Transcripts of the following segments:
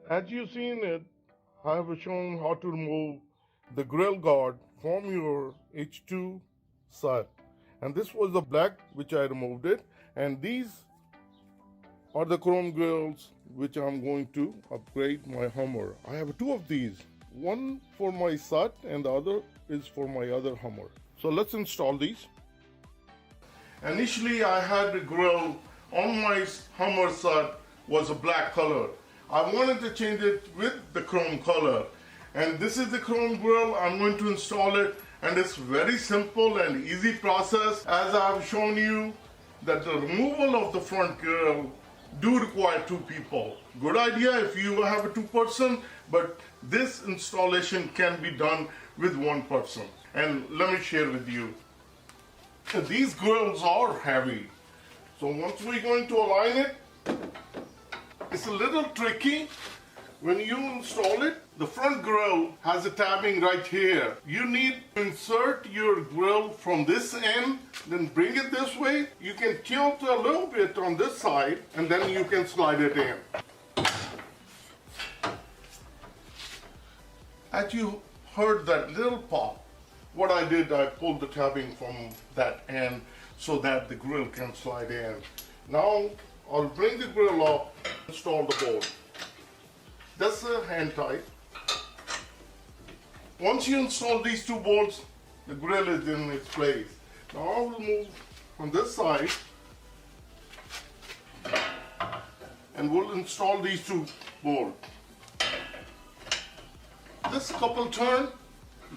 As you've seen it, I have shown how to remove the grill guard from your H2 side. And this was the black which I removed it. And these are the chrome grills which I'm going to upgrade my Hummer. I have two of these. One for my Sut and the other is for my other Hummer. So let's install these. Initially I had the grill on my Hummer Sut was a black color. I wanted to change it with the chrome color. And this is the chrome grill. I'm going to install it, and it's very simple and easy process. As I've shown you that the removal of the front grill do require two people. Good idea if you have a two-person, but this installation can be done with one person. And let me share with you. These grills are heavy. So once we're going to align it, it's a little tricky. When you install it, the front grill has a tabbing right here. You need to insert your grill from this end, then bring it this way. You can tilt a little bit on this side, and then you can slide it in. As you heard that little pop, what I did, I pulled the tabbing from that end so that the grill can slide in. Now, I'll bring the grill up, install the bolt. That's the hand tight. Once you install these two bolts, the grill is in its place. Now I will move on this side and we'll install these two bolts. This couple turn,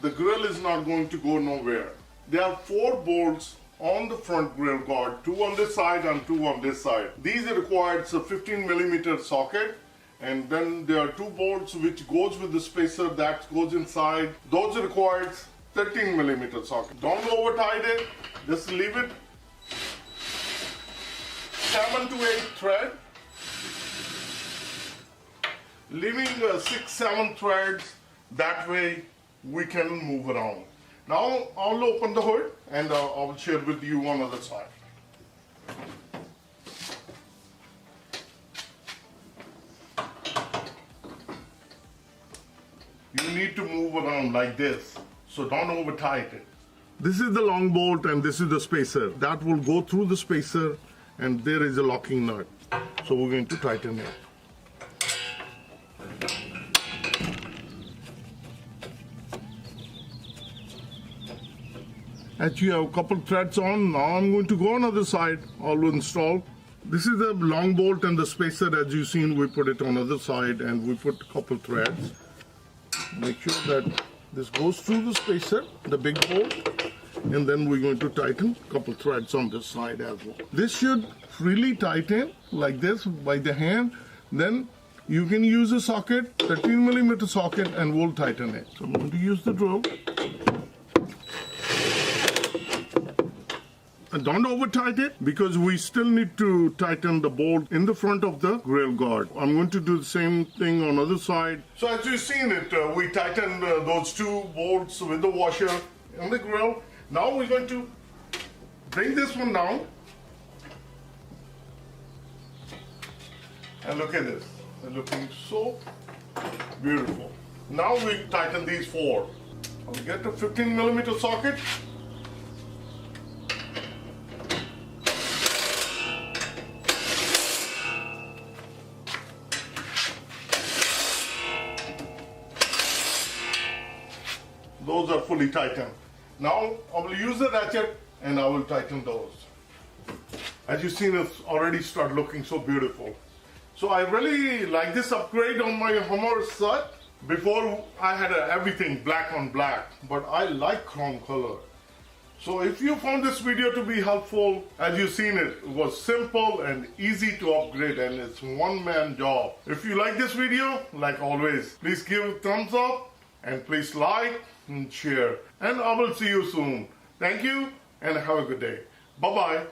the grill is not going to go nowhere. There are 4 bolts on the front grill guard, 2 on this side and 2 on this side. These require a 15mm socket, and then there are 2 bolts which goes with the spacer that goes inside. Those require 13mm socket. Don't over tight it, just leave it 7 to 8 thread, leaving 6-7 threads. That way we can move around. Now I'll open the hood and I'll share with you on the other side. You need to move around like this, so don't over tight it. This is the long bolt and this is the spacer. That will go through the spacer, and there is a locking nut. So we're going to tighten it. As you have a couple threads on, now I'm going to go on the other side. I'll install. This is the long bolt and the spacer. As you've seen, we put it on the other side and we put a couple threads. Make sure that this goes through the spacer, the big bolt, and then we're going to tighten a couple threads on this side as well. This should freely tighten like this by the hand. Then you can use a socket, 13mm socket, and we'll tighten it. So I'm going to use the drill. And don't over tight it, because we still need to tighten the bolt in the front of the grill guard. I'm going to do the same thing on the other side. So as you've seen it, we tightened those 2 bolts with the washer in the grill. Now we're going to bring this one down. And look at this. They're looking so beautiful. Now we tighten these 4. I'll get a 15mm socket. Those are fully tightened. Now I will use the ratchet and I will tighten those. As you've seen, it's already started looking so beautiful. So I really like this upgrade on my Hummer Sut. Before I had everything black on black, but I like chrome color. So if you found this video to be helpful, as you've seen it was simple and easy to upgrade, and it's one-man job. If you like this video, like always, please give a thumbs up and please like and share. And I will see you soon. Thank you and have a good day. Bye-bye.